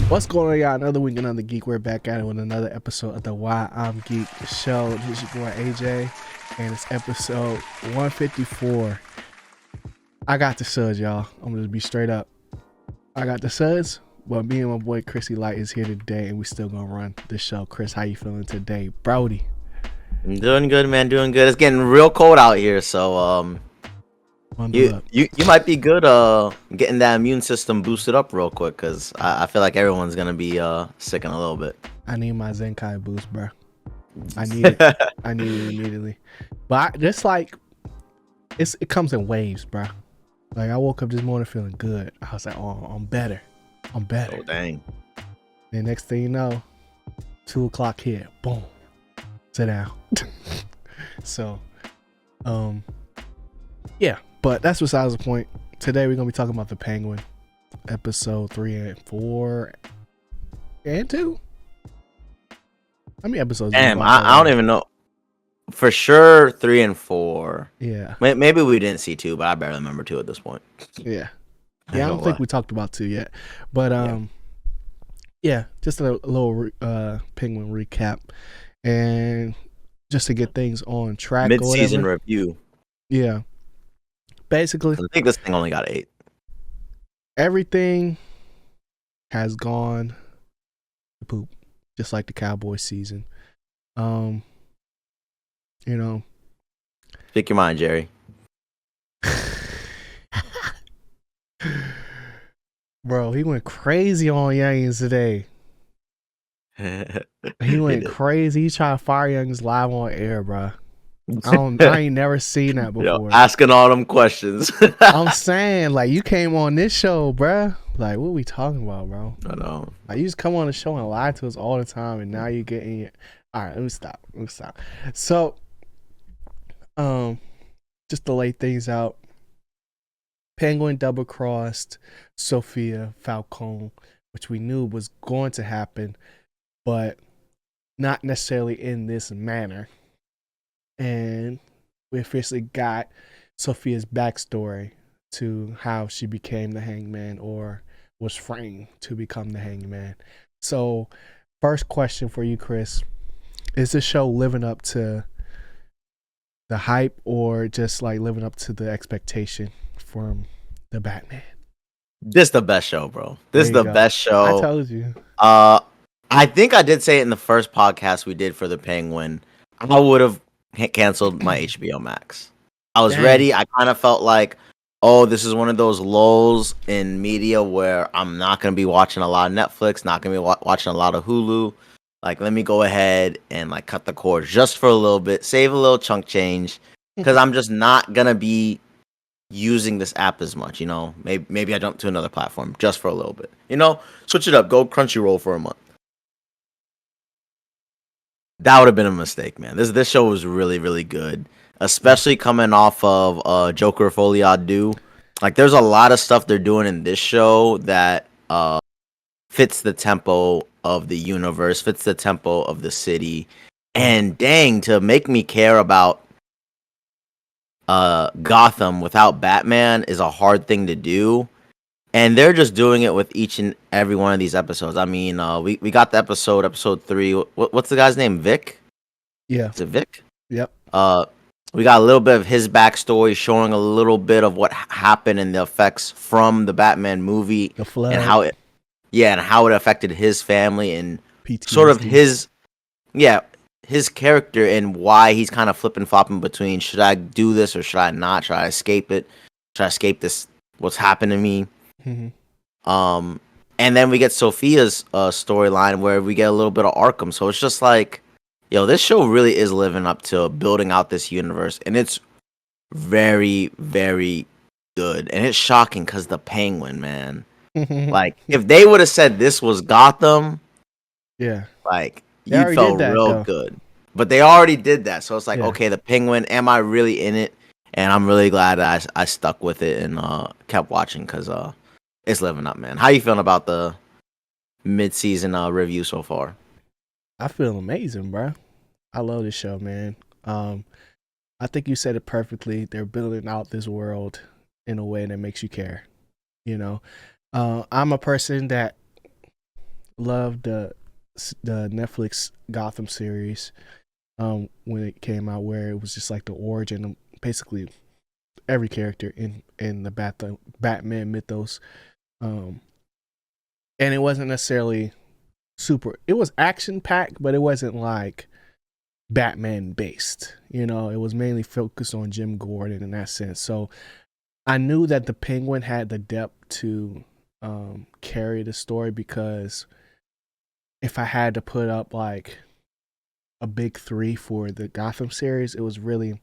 What's going on, y'all? Another week, another geek. We're back at it with another episode of the Why I'm Geek show. This is your boy AJ, and it's episode 154. I got the suds, y'all. I'm gonna just be straight up. I got the suds, but me and my boy ChrisyLite is here today, and we still gonna run the show. Chris, how you feeling today, Brody? I'm doing good, man. Doing good. It's getting real cold out here, so you might be good getting that immune system boosted up real quick, because I feel like everyone's gonna be sick in a little bit. I need my Zenkai boost, bro. I need it. I need it immediately. But just like it comes in waves, bro. Like I woke up this morning feeling good. I was like, oh, I'm better. I'm better. Oh dang. And next thing you know, 2:00 hit. Boom. Sit down. So, yeah. But that's besides the point. Today we're gonna be talking about the Penguin, episode 3 and 4 and 2. How many episodes? Damn, I don't even know. For sure, 3 and 4. Yeah. Maybe we didn't see 2, but I barely remember 2 at this point. Yeah. Yeah, I don't think we talked about 2 yet. But yeah, just a little Penguin recap. And just to get things on track. Mid-season review. Yeah. Basically, I think this thing only got 8. Everything has gone to poop, just like the Cowboys season. You know. Speak your mind, Jerry. Bro, he went crazy on Youngins today. He went crazy. He tried to fire Youngins live on air, bro. I ain't never seen that before. Yo, asking all them questions. I'm saying, like, you came on this show, bro. Like, what are we talking about, bro? I know. Like, you just come on the show and lie to us all the time, and now you're getting it. All right, let me stop. So, just to lay things out, Penguin double-crossed Sophia Falcone, which we knew was going to happen, but not necessarily in this manner. And we officially got Sophia's backstory to how she became the Hangman, or was framed to become the Hangman. So, first question for you, Chris. Is this show living up to the hype, or just like living up to the expectation from the Batman? This the best show, bro. This is the best show. I told you. I think I did say it in the first podcast we did for the Penguin. I would have canceled my HBO Max. I was ready. I kind of felt like, oh, this is one of those lulls in media where I'm not going to be watching a lot of Netflix, not going to be watching a lot of Hulu. Like, let me go ahead and like cut the cord just for a little bit, save a little chunk change, because I'm just not going to be using this app as much, you know. Maybe I jump to another platform just for a little bit, you know, switch it up, go Crunchyroll for a month. That would have been a mistake, man. This show was really, really good, especially coming off of Joker Folie à Deux. Like, there's a lot of stuff they're doing in this show that fits the tempo of the universe, fits the tempo of the city, and dang, to make me care about Gotham without Batman is a hard thing to do. And they're just doing it with each and every one of these episodes. I mean, we got the episode 3. What's the guy's name? Vic? Yeah. Is it Vic? Yep. We got a little bit of his backstory, showing a little bit of what happened and the effects from the Batman movie, The flood. and how it affected his family and PTSD. sort of his character, and why he's kind of flipping flopping between, should I do this or should I not? Should I escape it? Should I escape this? What's happened to me? Mm-hmm. And then we get Sophia's storyline where we get a little bit of Arkham. So it's just like, yo, this show really is living up to building out this universe, and it's very, very good. And it's shocking because the Penguin, man, like, if they would have said this was Gotham, yeah, like, you felt real good. But they already did that, so it's like, okay, the Penguin, am I really in it? And I'm really glad that I stuck with it and kept watching, because it's living up, man. How you feeling about the mid-season review so far? I feel amazing, bro. I love this show, man. I think you said it perfectly. They're building out this world in a way that makes you care. You know, I'm a person that loved the Netflix Gotham series when it came out, where it was just like the origin of basically every character in the Batman mythos. Um, and it wasn't necessarily super. It was action packed, but it wasn't like Batman based. You know, it was mainly focused on Jim Gordon in that sense. So I knew that the Penguin had the depth to carry the story, because if I had to put up like a big three for the Gotham series, it was really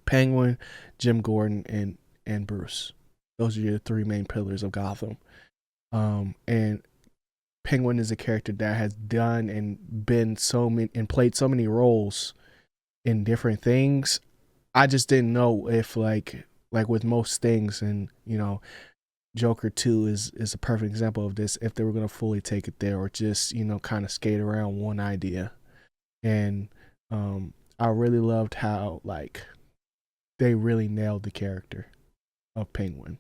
Penguin, Jim Gordon, and Bruce. Those are your three main pillars of Gotham. And Penguin is a character that has done and been so many and played so many roles in different things. I just didn't know if like with most things, and you know, Joker 2 is a perfect example of this, if they were gonna fully take it there or just, you know, kind of skate around one idea. And I really loved how like they really nailed the character of Penguin.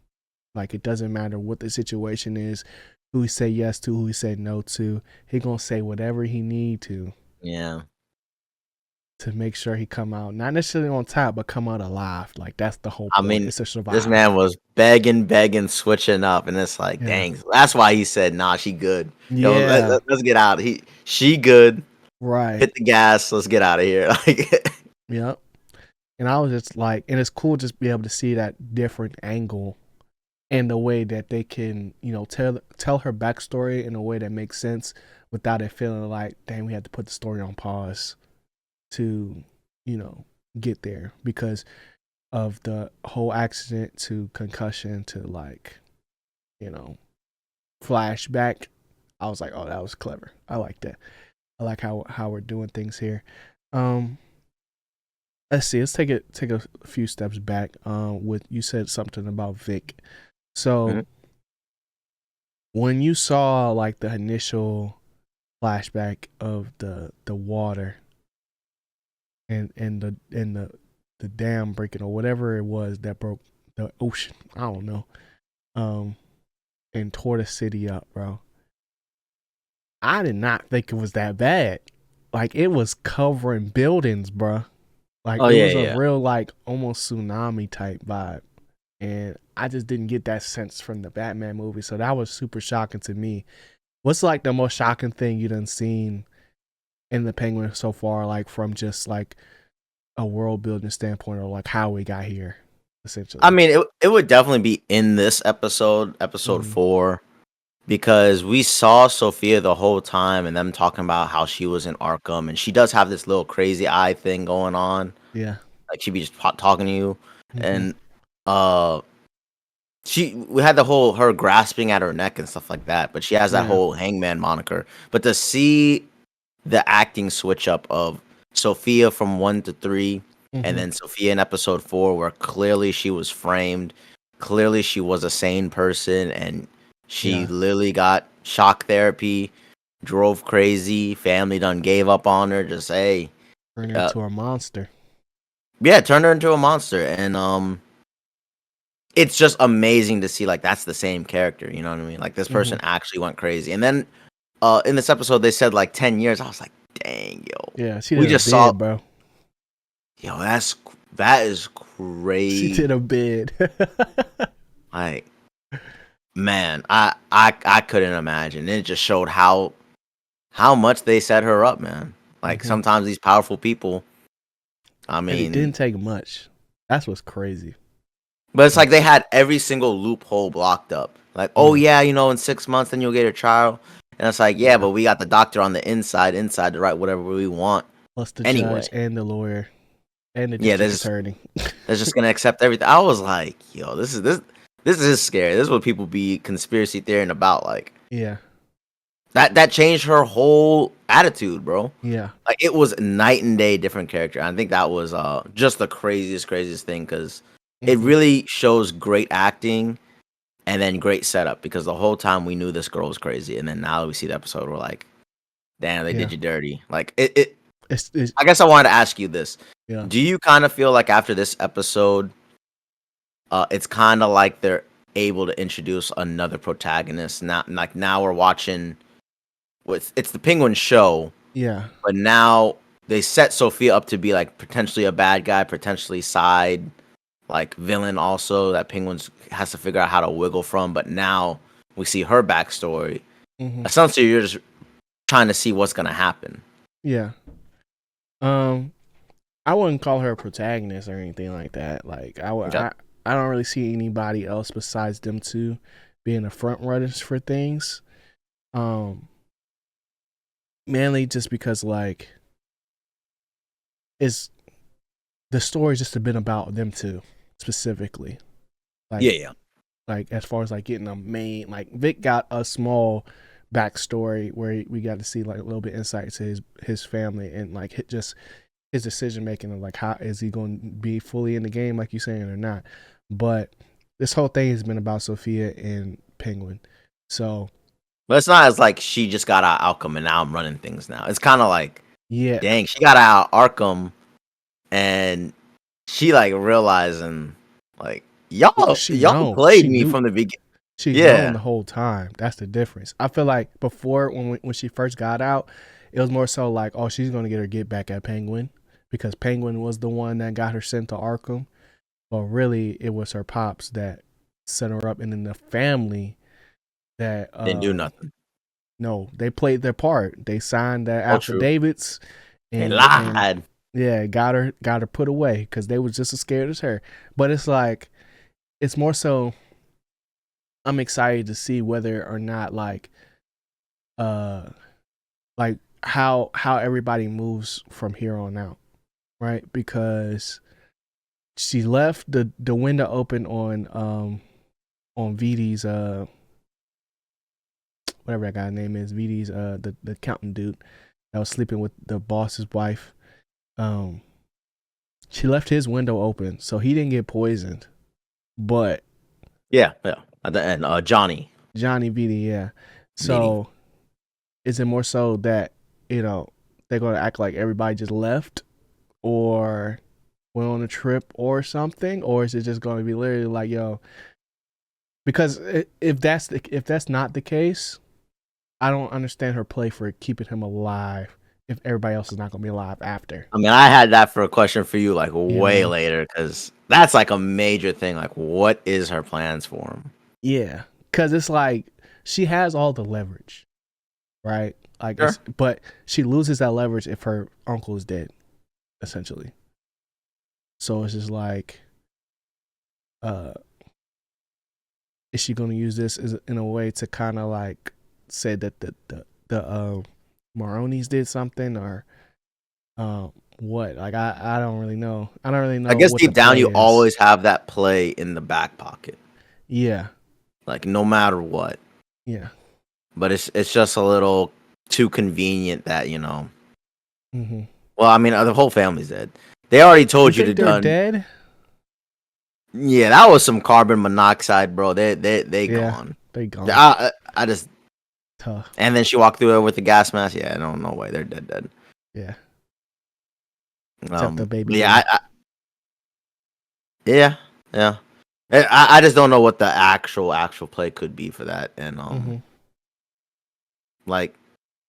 Like it doesn't matter what the situation is, who he say yes to, who he say no to. He gonna say whatever he need Yeah. to make sure he come out not necessarily on top, but come out alive. Like that's the whole I point. mean, It's a this survival. man was begging, switching up, and it's like, Yeah. dang. That's why he said, "Nah, she good. Yo, Yeah. let's get out." She good. Right. Hit the gas. Let's get out of here. Like, Yep. And I was just like, and it's cool just be able to see that different angle and the way that they can, you know, tell her backstory in a way that makes sense without it feeling like, dang, we had to put the story on pause to, you know, get there because of the whole accident to concussion to like, you know, flashback. I was like, oh, that was clever. I like that. I like how we're doing things here. Um, let's see. Let's take a few steps back. With you said something about Vic. mhm. So when you saw like the initial flashback of the water and the dam breaking or whatever it was that broke the ocean, I don't know, um, and tore the city up, bro. I did not think it was that bad. Like it was covering buildings, bro. Like Oh it yeah, was a yeah. real like almost tsunami type vibe. And I just didn't get that sense from the Batman movie. So that was super shocking to me. What's like the most shocking thing you done seen in the Penguin so far, like from just like a world building standpoint or like how we got here, I essentially? mean, it would definitely be in this episode, episode Mm, 4, because we saw Sophia the whole time, and them talking about how she was in Arkham, and she does have this little crazy eye thing going on. yeah. Like she be just talking to you, Mm-hmm. and uh, we had the whole her grasping at her neck and stuff like that. But she has that Yeah. whole Hangman moniker. But to see the acting switch up of Sophia from 1 to 3, and Mm-hmm. then Sophia in episode 4, where clearly she was framed, clearly she was a sane person, and she Yeah. literally got shock therapy, drove crazy, family done gave up on her. Just hey, Turn uh, into a monster. yeah, turned her into a monster, and it's just amazing to see like that's the same character. You know what I mean? Like this Mm-hmm. person actually went crazy, and then in this episode they said like 10 years. I was like, dang, yo, Yeah. She we did a just saw. bid, bro. Yo, that is She crazy. did a bid. Like, man, I couldn't imagine. It just showed how much they set her up, man. Like Mm-hmm. sometimes these powerful people, I And it mean, didn't take much. That's what's crazy. but it's like Like, they had every single loophole blocked up. Like, oh yeah. yeah, in 6 months then you'll get a child. And it's like, yeah, Yeah. but we got the doctor on the inside to write whatever we want Plus the anyway. judge and the lawyer and the Yeah, district attorney. they're just gonna accept everything. I was like, yo, this is scary. This is what people be conspiracy theorying about. Like Yeah. that changed her whole attitude, bro. Yeah. Like it was night and day different character. I think that was just the craziest thing because it Mm-hmm. really shows great acting and then great setup because the whole time we knew this girl was crazy, and then now we see the episode, we're like, damn, they Yeah. did you dirty. Like it It's I guess I wanted to ask you this. yeah. Do you kind of feel like after this episode, it's kind of like they're able to introduce another protagonist? Now, like now we're watching. it's the Penguin show, Yeah. but now they set Sophia up to be like potentially a bad guy, potentially side like villain also that Penguins has to figure out how to wiggle from. But now we see her backstory. Hmm. Essentially, you're just trying to see what's gonna happen. Yeah. Um, I wouldn't call her a protagonist or anything like that. Like Okay. I don't really see anybody else besides them two being the front runners for things. Um, Mainly just because like it's the story's just been about them two specifically. Like Yeah. like as far as like getting a main, like Vic got a small backstory where we got to see like a little bit insight to his family and like just his decision making of like how is he going to be fully in the game like you saying or not. But this whole thing has been about Sophia and Penguin. So But it's not as like she just got out Arkham and now I'm running things now. It's kind of like, yeah, dang, she got out Arkham and she like realizing like well, y'all played she me knew from the beginning. she's known Yeah, the whole time. That's the difference. I feel like before when she first got out, it was more so like, oh, she's gonna get her get back at Penguin because Penguin was the one that got her sent to Arkham. But really, it was her pops that set her up, and then the family that didn't do nothing. no, they played their part. They signed their Oh, true. affidavits, They and lied. yeah, got her put away because they was just as scared as her. But it's like it's more so. I'm excited to see whether or not uh like how everybody moves from here on out, right? Because she left the window open on VD's whatever that guy's name is, VD's the accountant dude that was sleeping with the boss's wife. Um she left his window open so he didn't get poisoned. But Yeah. At the end, Johnny. Johnny VD, yeah. Diddy. So is it more so that, they're gonna act like everybody just left or went on a trip or something? Or is it just gonna be literally like, yo, because if that's not the case, I don't understand her play for keeping him alive if everybody else is not gonna be alive after. I mean, I had that for a question for you like You way know? later because that's like a major thing. Like, what is her plans for him? Yeah. Cause it's like she has all the leverage, right? Like Sure. but she loses that leverage if her uncle is dead, essentially. So it's just like, uh, is she gonna use this as in a way to kind of like say that the Maronis did something or what? Like I don't really know. I don't really I know guess what the deep down, play you is. always have that play in the back pocket, Yeah, like no matter what. yeah. But it's just a little too convenient that Mm-hmm. Well, I mean, the whole family's dead. They already You told you to think they're done. dead? Yeah, that was some carbon monoxide, bro. They Yeah, gone. they gone. I just Tough. and then she walked through it with the gas mask. Yeah, no way, they're dead. Yeah, except the baby But yeah, boy. yeah, yeah. I just don't know what the actual play could be for that, and Mm-hmm. like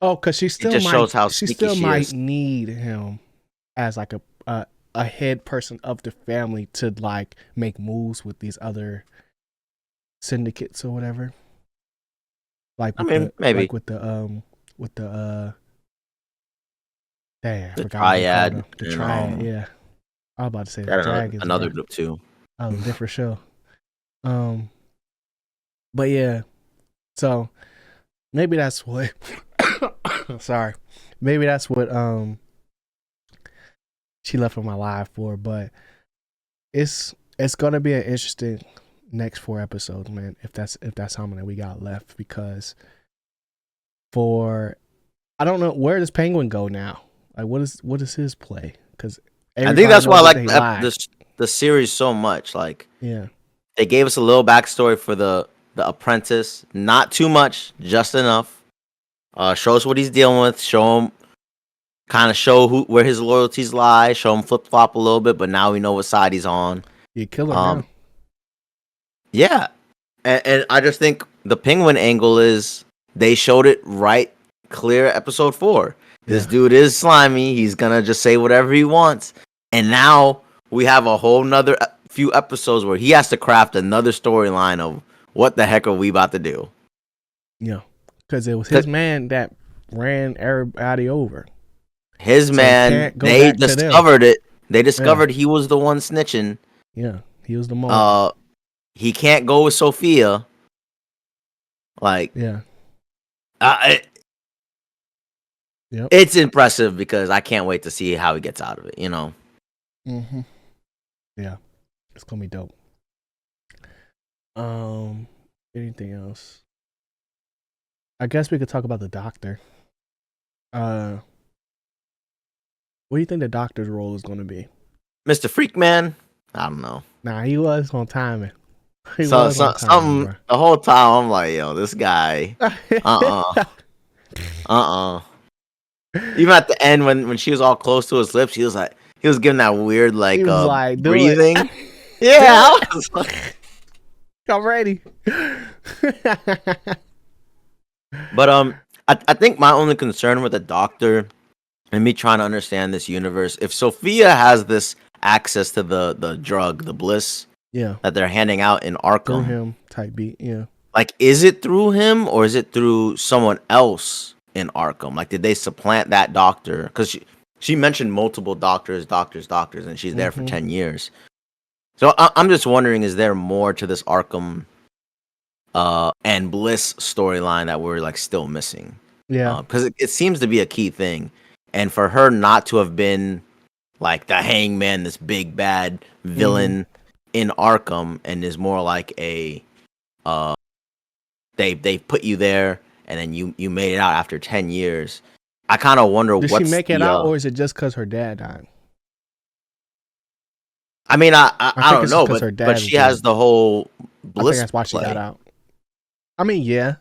Oh, cause it just shows how she sneaky still she might is. need him as like a head person of the family to like make moves with these other syndicates or whatever. Like I mean, maybe with the dang, I the forgot what they called triad them. The and triad, yeah. I was about to say the got dragons, another bro. group too. Oh, a different show. Um, but yeah, so maybe that's what. Sorry, maybe that's what she left him alive for. But it's gonna be an interesting next 4 episodes, man. If that's how many we got left, because for I don't know, where does Penguin go now. Like what is his play? Because I think everybody that's why I knows that like they lied. the series so much. Like Yeah. they gave us a little backstory for the apprentice, not too much, just enough. Show us what he's dealing with. Show where his loyalties lie. Show him flip flop a little bit, but now we know what side he's on. You kill him Um, now. yeah, and I just think the penguin angle is they showed it right clear episode 4. This Yeah. dude is slimy. He's gonna just say whatever he wants. And now we have a whole nother few episodes where he has to craft another storyline of what the heck are we about to do? Yeah. Because it was his man that ran everybody over. His So he man, can't go they back to them. discovered it. They discovered he was the one snitching. Yeah. He was the mole. He can't go with Sophia. Like, Yeah. Yep. It's impressive because I can't wait to see how he gets out of it, you know? Mm-hmm. Yeah. It's gonna be dope. Anything else? I guess we could talk about the doctor. What do you think the doctor's role is gonna be? Mr. Freakman? I don't know. Nah, he was on timing. He So, was on timing, something, the whole time I'm like, yo, this guy, bro. Even at the end when she was all close to his lips, he was giving that weird He was like, "Do it, breathing. do Yeah, I it. was like, I'm ready." but I think my only concern with the doctor and me trying to understand this universe, if Sophia has this access to the drug, the bliss, Yeah, that they're handing out in through Arkham, him type beat. Yeah. like, is it through him or is it through someone else in Arkham? Like, did they supplant that doctor? Because she mentioned multiple doctors, and she's there for 10 years. So I'm just wondering, is there more to this Arkham and Bliss storyline that we're like still missing? Yeah. Because it seems to be a key thing. And for her not to have been like the Hangman, this big bad villain in Arkham, and is more like a they put you there and then you made it out after 10 years. I kind of wonder Did what's she make the it out, or is it just because her dad died? I mean, I I think don't it's just know, because her dad but was she has dead. the whole I think Bliss that's why she play, got out. I mean, yeah,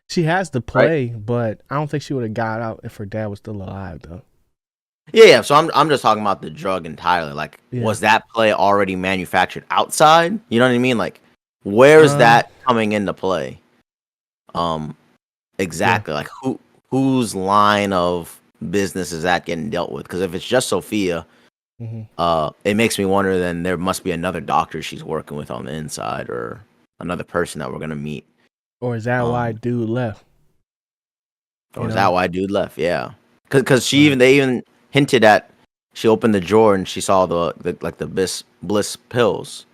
she has the right? play, but I don't think she would have got out if her dad was still alive, though. Yeah. So I'm just talking about the drug entirely. Like, Yeah. was that play already manufactured outside? You know what I mean? Like, where's Um. that coming into play? Um, Yeah. exactly. Like, whose line of business is that getting dealt with? Because if it's just Sophia, hmm it makes me wonder. Then there must be another doctor she's working with on the inside, or another person that we're gonna meet. Or is that why Um, dude left? or is that why dude left? Yeah, because Like, they even hinted at she opened the drawer and she saw the bliss pills.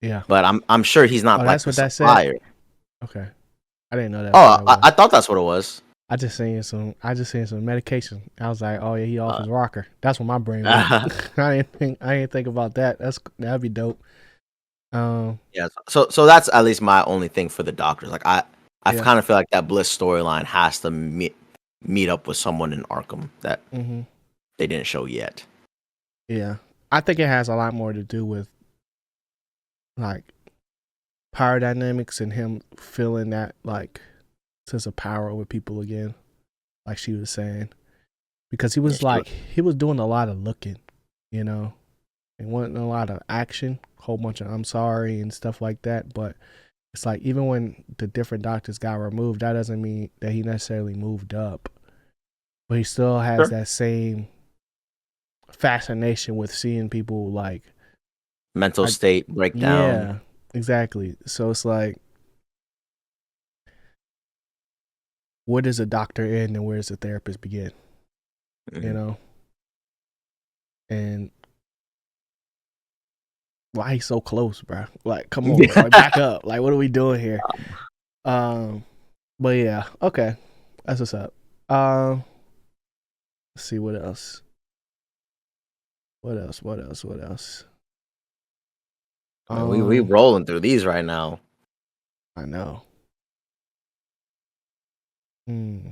yeah. But I'm sure he's Oh, not like that's the what that said. supplier. Okay, I didn't know that's what Oh, that I was. thought that's what it was. I just seen some medication. I was like, oh yeah, he off his rocker. That's what my brain went. I didn't think about that. That'd be dope. Yeah. So that's at least my only thing for the doctors. Like I Yeah. kind of feel like that Bliss storyline has to meet up with someone in Arkham that hmm they didn't show yet. Yeah. I think it has a lot more to do with like power dynamics and him feeling that like sense of power over people again, like she was saying, because he Yeah, was like he was doing a lot of looking, you know, and wasn't a lot of action, whole bunch of I'm sorry and stuff like that. But it's like even when the different doctors got removed, that doesn't mean that he necessarily moved up, but he still has sure. that same fascination with seeing people like Mental state breakdown. yeah, exactly. So it's like, where does a doctor end and where does a therapist begin? You Mhm. know, and why he's so close, bro? Like, come on, like back up. Like, what are we doing here? But yeah, okay, that's what's up. Let's see what else. What else? What else? What else? I mean, we rolling through these right now. I know. Hmm.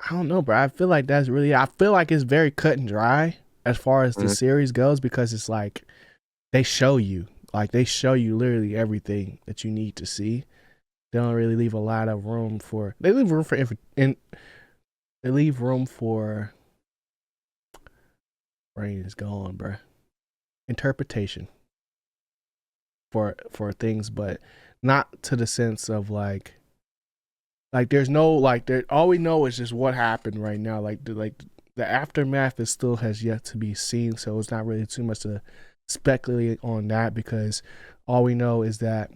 I don't know, bro. I feel like that's really. I feel like it's very cut and dry as far as the Mhm. series goes because it's like they show you, literally everything that you need to see. They don't really leave a lot of room for. They leave room for they leave room for. Brain is gone, bro. Interpretation for things, but not to the sense of like Like there's no like there. All we know is just what happened right now. The aftermath is still has yet to be seen. So it's not really too much to speculate on that because all we know is that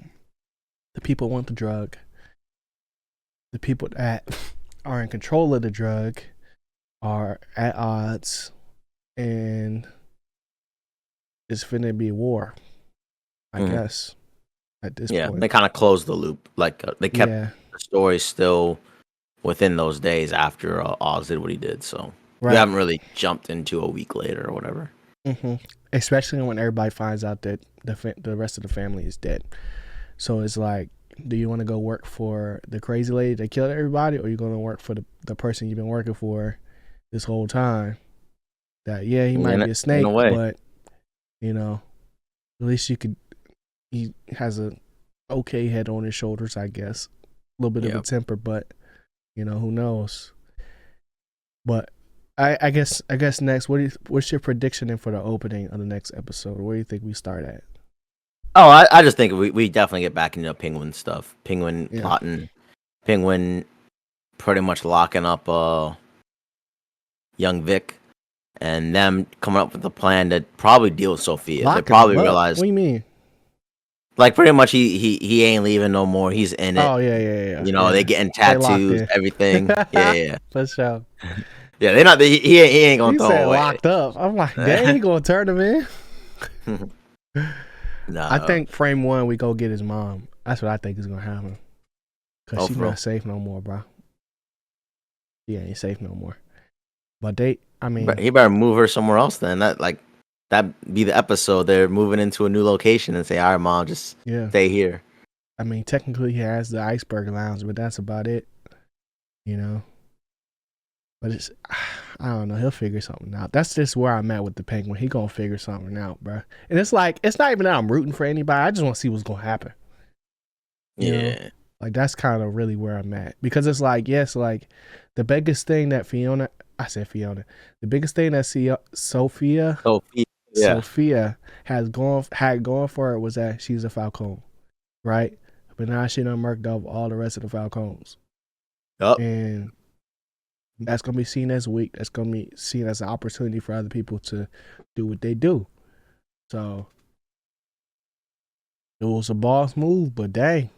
the people want the drug. The people that are in control of the drug are at odds, and it's finna be war. I guess at this Yeah, point. they kind of closed the loop. Like they kept Yeah. the story still within those days after Oz did what he did. So we Right. haven't really jumped into a week later or whatever. Especially when everybody finds out that the rest of the family is dead. So it's like, do you want to go work for the crazy lady that killed everybody, or you going to work for the person you've been working for this whole time? That he might be a In a snake, way, but at least he has a okay head on his shoulders, I guess. A little bit of a temper, but who knows? But I guess next, what's your prediction for the opening of the next episode? Where do you think we start at? Oh, I just think we definitely get back into Penguin stuff. Penguin plotting, Penguin pretty much locking up young Vic, and them coming up with a plan to probably deal with Sophia. They Locking him probably up? realize, What do you mean? like, pretty much he ain't leaving no more. He's in it. Oh yeah. They getting They locked tattoos, in. everything. Yeah. For sure. Yeah, they not. He ain't gonna He throw him said away. locked up. I'm like, dang, he gonna turn him in. No, I think frame one we go get his mom. That's what I think is gonna happen. Cause she's not safe no more, bro. She ain't safe no more. But he better move her somewhere else. Then that be the episode. They're moving into a new location and say, "All right, mom, just stay here." I mean, technically he has the iceberg lounge, but that's about it. But it's, I don't know. He'll figure something out. That's just where I'm at with the Penguin. He gonna figure something out, bro. And it's like, it's not even that I'm rooting for anybody. I just want to see what's gonna happen. You know? Like that's kind of really where I'm at, because it's like, yes, like the biggest thing that the biggest thing that Sophia had going for her was that she's a Falcone, right? But now she done murked up all the rest of the Falcones. And that's gonna be seen as weak. That's gonna be seen as an opportunity for other people to do what they do. So it was a boss move, but dang,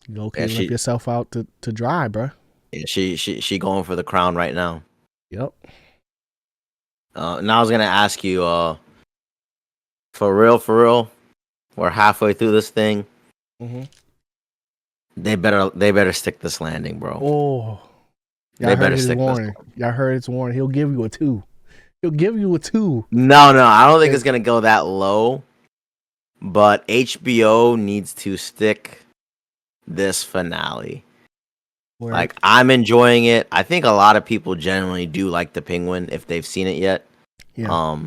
you okay to let yourself out to dry, bro. Yeah, she going for the crown right now. Yep. Now I was gonna ask you, for real, we're halfway through this thing. They better stick this landing, bro. Oh, y'all heard his warning. Y'all heard his warning. He'll give you a 2. He'll give you a 2. No, I don't think it's gonna go that low. But HBO needs to stick this finale. Like, I'm enjoying it. I think a lot of people generally do like the Penguin if they've seen it yet. Yeah.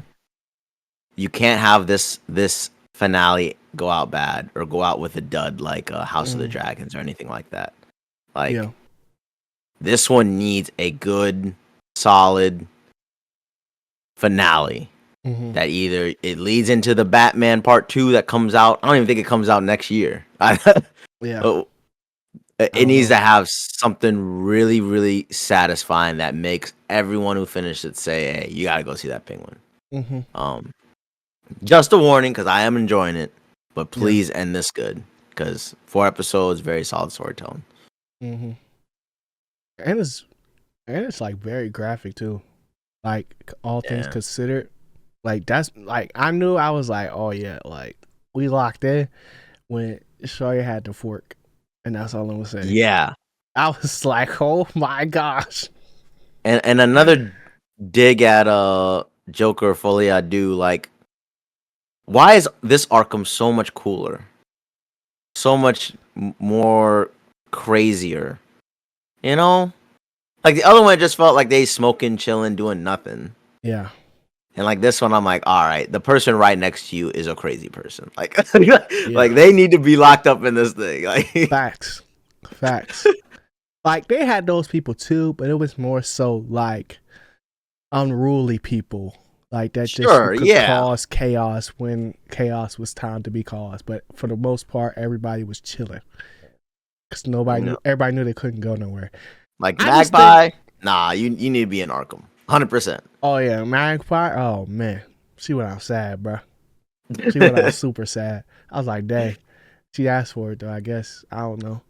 You can't have this finale go out bad or go out with a dud like House of the Dragons or anything like that. Like, this one needs a good, solid finale. That either it leads into the Batman Part 2 that comes out. I don't even think it comes out next year. It needs to have something really, really satisfying that makes everyone who finished it say, "Hey, you gotta go see that Penguin." Just a warning, because I am enjoying it, but please end this good, because 4 episodes, very solid storytelling. And it's like very graphic too. Like all things considered. Like that's like I knew, I was like, oh yeah, like we locked in when Sawyer had the fork, and that's all I'm gonna say. Yeah, I was like, oh my gosh. And another dig at Joker Folia do, like, why is this Arkham so much cooler, so much more crazier? Like the other one, it just felt like they smoking, chilling, doing nothing. Yeah. And like this one, I'm like, all right, the person right next to you is a crazy person. Like, like they need to be locked up in this thing. Like, facts. Like they had those people too, but it was more so like unruly people, like that just could cause chaos when chaos was time to be caused. But for the most part, everybody was chilling. because No. everybody knew they couldn't go nowhere. Like I just think, Magpie, nah, you need to be in Arkham. 100%. oh yeah, Magpie. Oh man, she went out sad, bro. She went out super sad. I was like, dang. She asked for it though. I guess I don't know.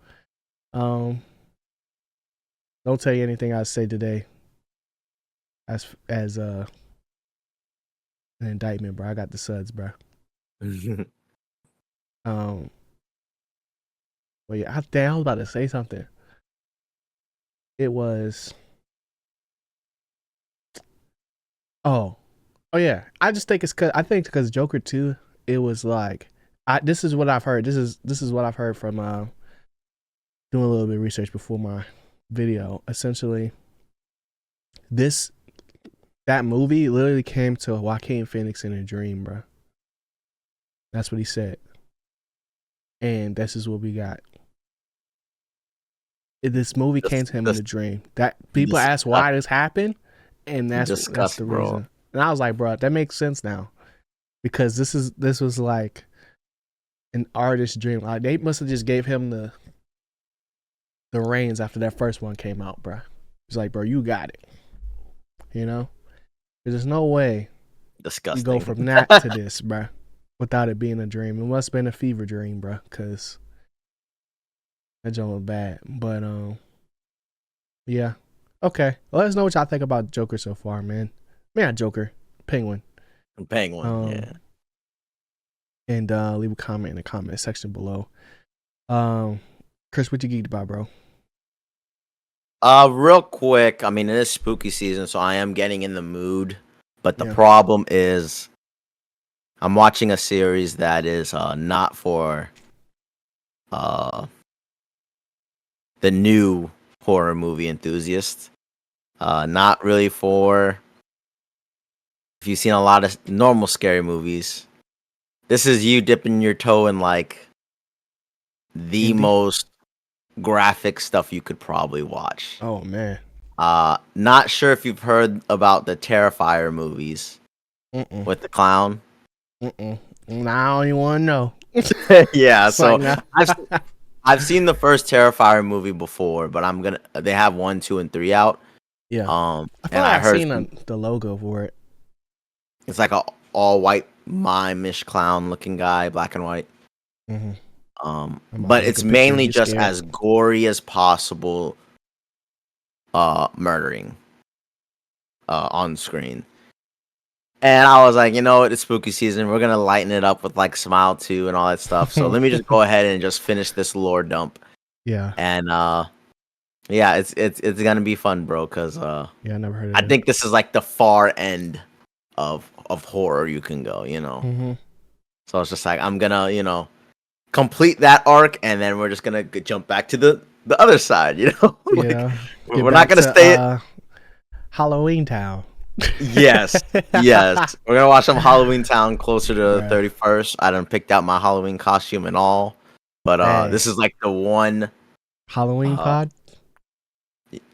Um, don't tell you anything I say today as an indictment, bro. I got the suds, bro. Um, but yeah, damn, I was about to say something. It was oh yeah. I just think it's because Joker 2. It was like this is what I've heard. This is what I've heard from doing a little bit of research before my video. Essentially, this that movie literally came to Joaquin Phoenix in a dream, bro. That's what he said, and this is what we got. This movie came to him in a dream. That people ask why this happened, and that's Disgust, the bro. reason. And I was like, bro, that makes sense now, because this was like an artist's dream. Like they must have just gave him the reins after that first one came out, bro. He's like, bro, you got it. You know, there's no way you go Disgusting. from that to this, bro, without it being a dream. It must have been a fever dream, bro, because that joke was bad. But yeah. Okay. Well, let us know what y'all think about Joker so far, man. Man, Joker, Penguin. Penguin, yeah. And leave a comment in the comment section below. Chris, what you geeked about, bro? Real quick, I mean, it is spooky season, so I am getting in the mood. But the Yeah. problem is, I'm watching a series that is not for the new horror movie enthusiast. Not really for if you've seen a lot of normal scary movies. This is you dipping your toe in like the Indie? most graphic stuff you could probably watch. Oh man. Not sure if you've heard about the Terrifier movies Mm-mm. with the clown. Mm-mm. Nah, I don't even want to know. Yeah, It's like, so nah. I've seen the first Terrifier movie before, but they have 1, 2, and 3 out. Yeah. I feel And like I I've heard seen the logo for it. it's like a all white mime-ish clown looking guy, black and white. Mm-hmm. I'm about to But take it's a picture. mainly You just scared? as gory as possible, murdering, on screen. And I was like, you know what, it's spooky season. We're gonna lighten it up with like Smile 2 and all that stuff. So let me just go ahead and just finish this lore dump. Yeah. And yeah, it's gonna be fun, bro. Cause Yeah, I never heard I of it. think this is like the far end of horror you can go. Mm-hmm. So it's just like I'm gonna complete that arc, and then we're just gonna jump back to the other side. Like Yeah. Get we're not back gonna to stay. Halloween Town. Yes, yes. We're gonna watch some Halloween Town closer to the Bruh. 31st. I done picked out my Halloween costume and all, but Hey. this is like the one. Halloween Uh, pod?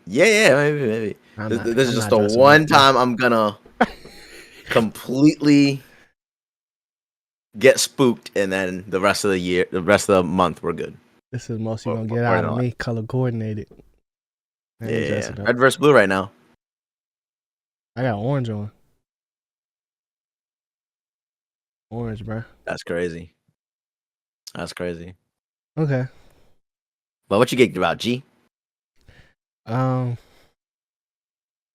yeah, maybe. This is I'm just not the dressing one up, bro. time I'm gonna completely get spooked, and then the rest of the year, the rest of the month, we're good. This is the most you're gonna get We're out in of line. me. Color coordinated. I ain't Yeah, dressing up. red versus blue right now. I got orange on. Orange, bro. That's crazy. That's crazy. Okay. But what you geeked about, G? Um,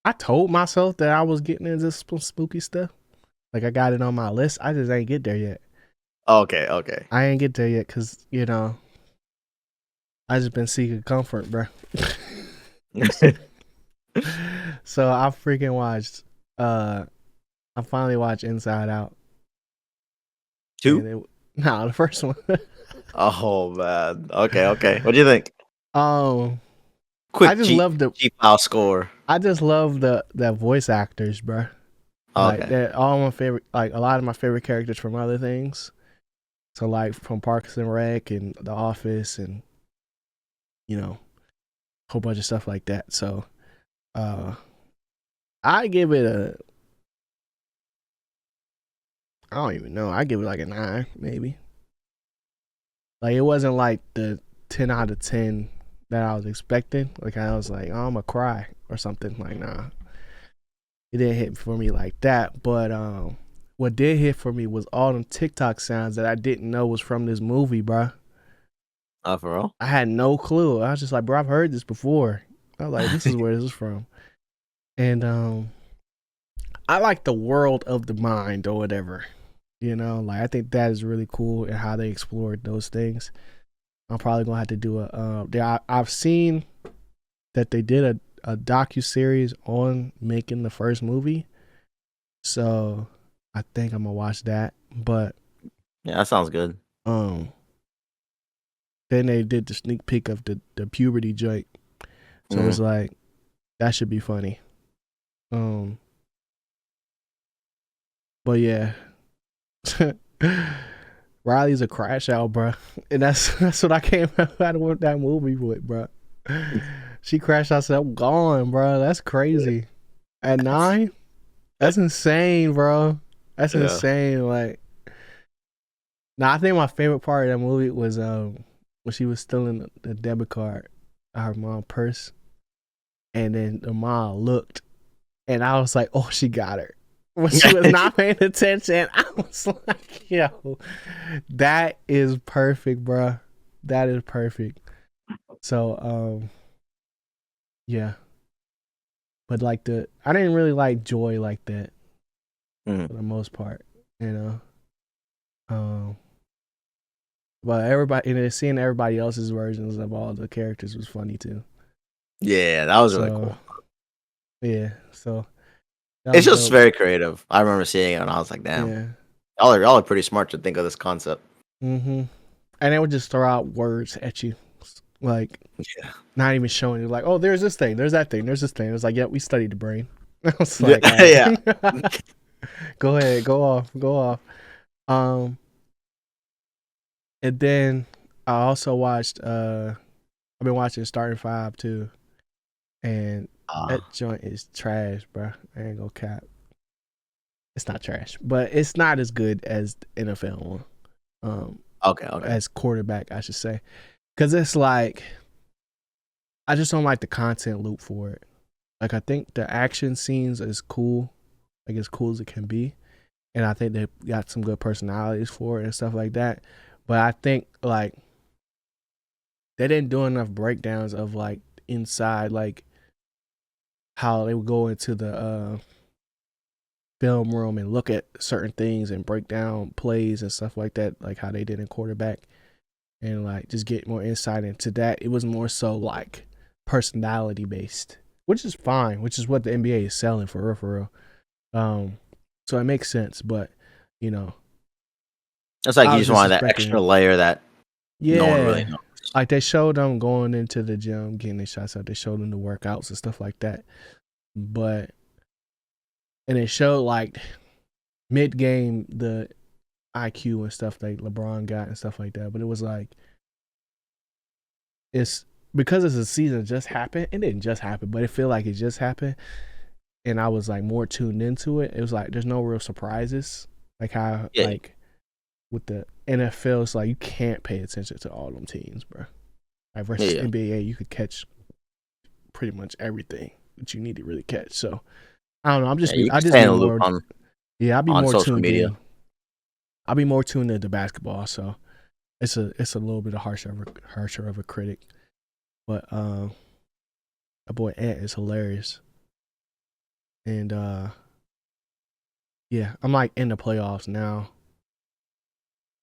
I told myself that I was getting into some spooky stuff. Like I got it on my list. I just ain't get there yet. Okay. I ain't get there yet because I just been seeking comfort, bro. So I freaking watched. I finally watched Inside Out. Two? The first one. Oh man. Okay. What do you think? I Quick just love G file score. I just love the voice actors, bro. Like Okay. they're all my favorite. Like a lot of my favorite characters from other things. So like from Parks and Rec and The Office and a whole bunch of stuff like that. So I give it I don't even know. I give it like a 9, maybe. Like it wasn't like the 10 out of 10 that I was expecting. Like I was like, oh, I'm gonna cry or something. Like nah, it didn't hit for me like that. But what did hit for me was all them TikTok sounds that I didn't know was from this movie, bro. For real? I had no clue. I was just like, bro, I've heard this before. I was like, this is where this is from. And I like the world of the mind or whatever. You know, like I think that is really cool and how they explored those things. I'm probably gonna have to do a. I've seen that they did a docu series on making the first movie, so I think I'm gonna watch that. But Yeah, that sounds good. um, then they did the sneak peek of the puberty joint, so it's like that should be funny. But yeah. Riley's a crash out, bro, and that's what I came out of that movie with, bro. She crashed out, said, "I'm gone, bro." That's crazy. At 9, that's insane, bro. That's insane. Like, now I think my favorite part of that movie was when she was stealing the debit card out of her mom's purse, and then the mom looked, and I was like, "Oh, she got her." When she was not paying attention, I was like, yo, that is perfect, bro. That is perfect. So, yeah. But like I didn't really like Joy like that for the most part, you know. But everybody, and then seeing everybody else's versions of all the characters was funny too. Yeah, that was really cool. Yeah, so it's just dope. Very creative. I remember seeing it and I was like, damn. Yeah. Y'all are pretty smart to think of this concept. Mm-hmm. And they would just throw out words at you. Like, not even showing you, like, oh, there's this thing, there's that thing, there's this thing. It's like, yeah, we studied the brain. I was like, yeah. Go ahead, go off. And then I also watched, I've been watching Starting 5 too. And that joint is trash, bro. I ain't gonna cap. It's not trash, but it's not as good as the NFL one. Okay. As quarterback, I should say. Because it's like, I just don't like the content loop for it. Like, I think the action scenes is cool. Like, as cool as it can be. And I think they got some good personalities for it and stuff like that. But I think, like, they didn't do enough breakdowns of, like, inside, like, how they would go into the film room and look at certain things and break down plays and stuff like that, like how they did in quarterback. And, like, just get more insight into that. It was more so, like, personality based, which is fine, which is what the NBA is selling for real. So it makes sense, but you know, it's like you just wanted that extra layer that no one really knows. Like they showed them going into the gym, getting their shots out. They showed them the workouts and stuff like that, and they showed like mid game the IQ and stuff like LeBron got and stuff like that. But it was like, it's because it's a season just happened. It didn't just happen, but it feel like it just happened. And I was like more tuned into it. It was like there's no real surprises. Like how like with the NFL, it's like you can't pay attention to all them teams, bro. Like versus NBA, you could catch pretty much everything that you need to really catch. So I don't know. I just be more. I'll be more tuned in. I'll be more tuned into basketball. So it's a little bit of harsher of a critic, but my boy Ant is hilarious. And yeah, I'm like in the playoffs now.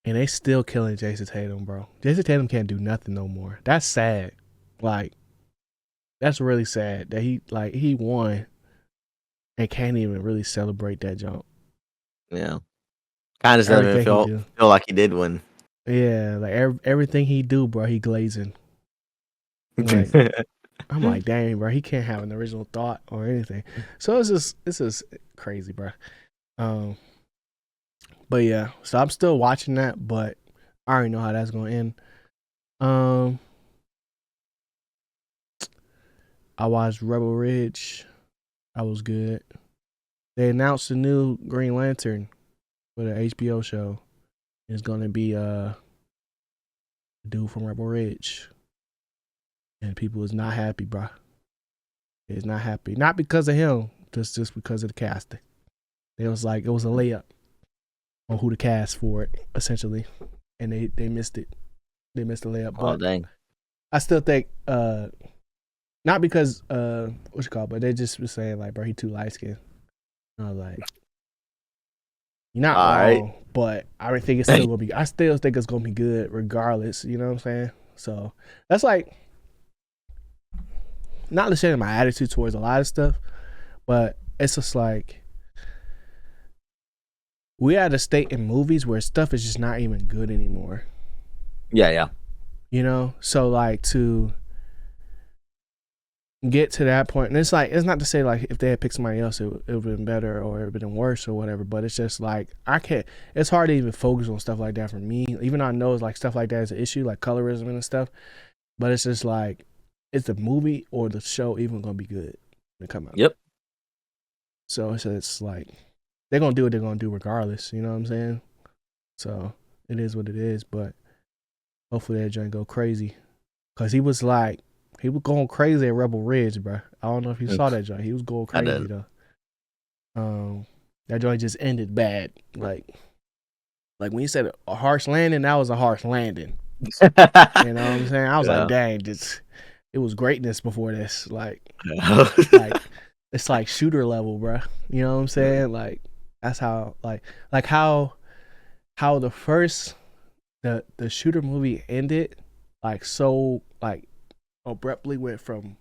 And they still killing Jason Tatum, bro. Jason Tatum can't do nothing no more. That's sad. Like, that's really sad that he won and can't even really celebrate that jump. Yeah. Kind of doesn't even feel like he did win. Yeah, like everything he do, bro, he glazing. Like, I'm like, dang, bro, he can't have an original thought or anything. So it's just crazy, bro. But yeah, so I'm still watching that, but I already know how that's gonna end. I watched Rebel Ridge. That was good. They announced a new Green Lantern for the HBO show. It's gonna be dude from Rebel Ridge. and people is not happy, bro. Is not happy, not because of him, just because of the casting. It was like it was a layup on who to cast for it, essentially, and they missed it. They missed the layup, Oh but dang. I still think not because what you call, but they just were saying like, bro, he too light skinned. I was like, you're not All right. wrong, but I think it's still gonna be. I still think it's gonna be good regardless. You know what I'm saying? So that's like not the shame my attitude towards a lot of stuff, but it's just like we at a state in movies where stuff is just not even good anymore. Yeah. You know, so like to get to that point, and it's like it's not to say like if they had picked somebody else, it would have been better or it would have been worse or whatever. But it's just like I can't. It's hard to even focus on stuff like that for me. Even though I know it's like stuff like that is an issue, like colorism and stuff. But it's just like, is the movie or the show even gonna be good when it come out? Yep. So it's like they're gonna do what they're gonna do regardless. You know what I'm saying? So it is what it is. But hopefully that joint go crazy, cause he was going crazy at Rebel Ridge, bro. I don't know if you saw that joint. He was going I crazy did. though. That joint just ended bad. Like when you said a harsh landing, that was a harsh landing. You know what I'm saying? I was like, dang, it was greatness before this. Like it's like shooter level, bro. You know what I'm saying? Like that's how how the first the shooter movie ended, like so like abruptly went from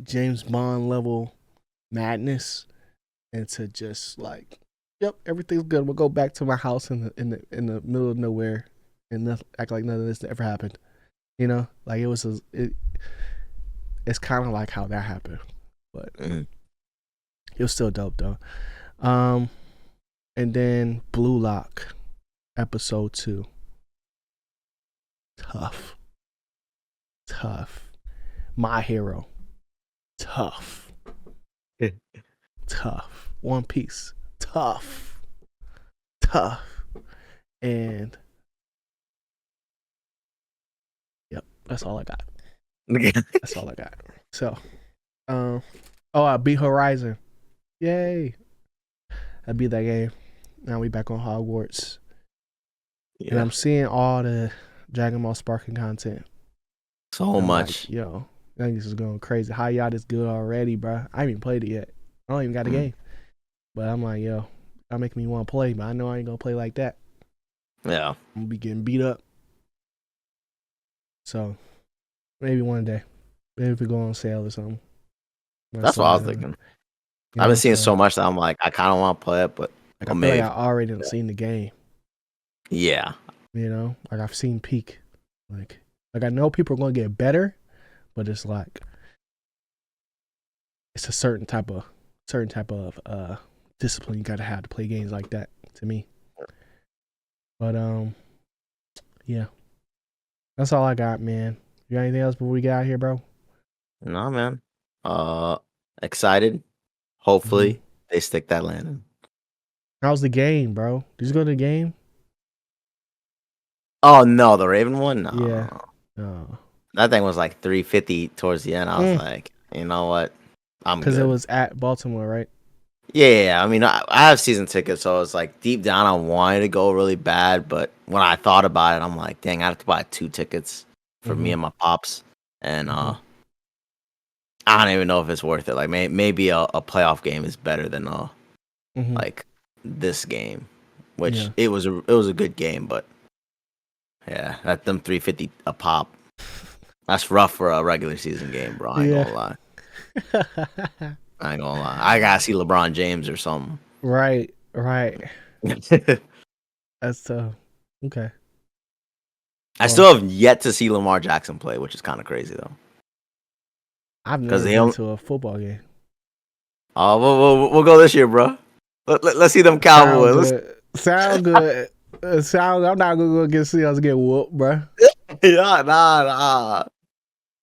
James Bond level madness into just like, yep, everything's good. We'll go back to my house in the middle of nowhere and act like none of this ever happened. You know, like it's kind of like how that happened, but it was still dope though. And then Blue Lock, episode 2. Tough. My Hero. Tough. One Piece. Tough. And yep, that's all I got. That's all I got. So, I beat Horizon. Yay! I beat that game. Now we back on Hogwarts. Yeah. And I'm seeing all the Dragon Ball Sparking content. So much. Like, yo, I think this is going crazy. How y'all this good already, bro? I haven't even played it yet. I don't even got the game. But I'm like, yo, that making me want to play, but I know I ain't gonna play like that. Yeah. I'm gonna be getting beat up. So maybe one day. Maybe if we go on sale or something. That's what I was thinking. I've been seeing so much that I'm like, I kind of want to play it, but like, I feel like I already seen the game. Yeah. You know, like I've seen peak. Like I know people are going to get better, but it's like it's a certain type of discipline you got to have to play games like that. To me, but yeah, that's all I got, man. You got anything else before we get out here, bro? No, man. Excited. Hopefully they stick that landing. How's the game, bro? Did you go to the game? Oh no, the Raven one? No. Yeah. No. That thing was like 350 towards the end. I was like, you know what? I'm good. Because it was at Baltimore, right? Yeah. I mean, I have season tickets, so it's like deep down I wanted to go really bad, but when I thought about it, I'm like, dang, I have to buy 2 tickets for me and my pops, and I don't even know if it's worth it. Like maybe a playoff game is better than like this game, which it was a good game, but yeah, at them 350 a pop. That's rough for a regular season game, bro. I ain't gonna lie. I ain't gonna lie. I gotta see LeBron James or something. Right. That's tough. Okay. I still have yet to see Lamar Jackson play, which is kind of crazy though. I've never been to a football game. Oh, we'll go this year, bro. Let's see them Cowboys. Sound good. I'm not gonna go see us get whooped, bro. Yeah, nah.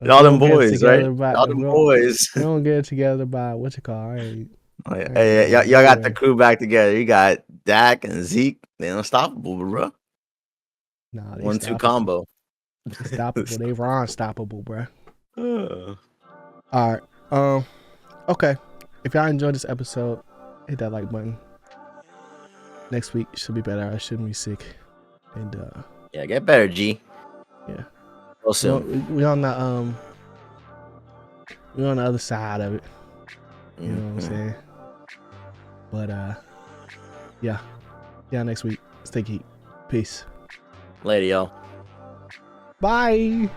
Y'all them boys, right? Y'all them boys. We don't get it together by what you call. Hey, y'all got the crew back together. You got Dak and Zeke. They're unstoppable, bro. Nah, 1-2 combo. Unstoppable. They were unstoppable, bro. Uh, All right. Okay. If y'all enjoyed this episode, hit that like button. Next week should be better. I shouldn't be sick. And yeah, get better, G. yeah. Real soon. We on the we on the other side of it. You know what I'm Mhm. saying? But yeah. Yeah, next week. Stay geek. Peace. Later, y'all. Bye.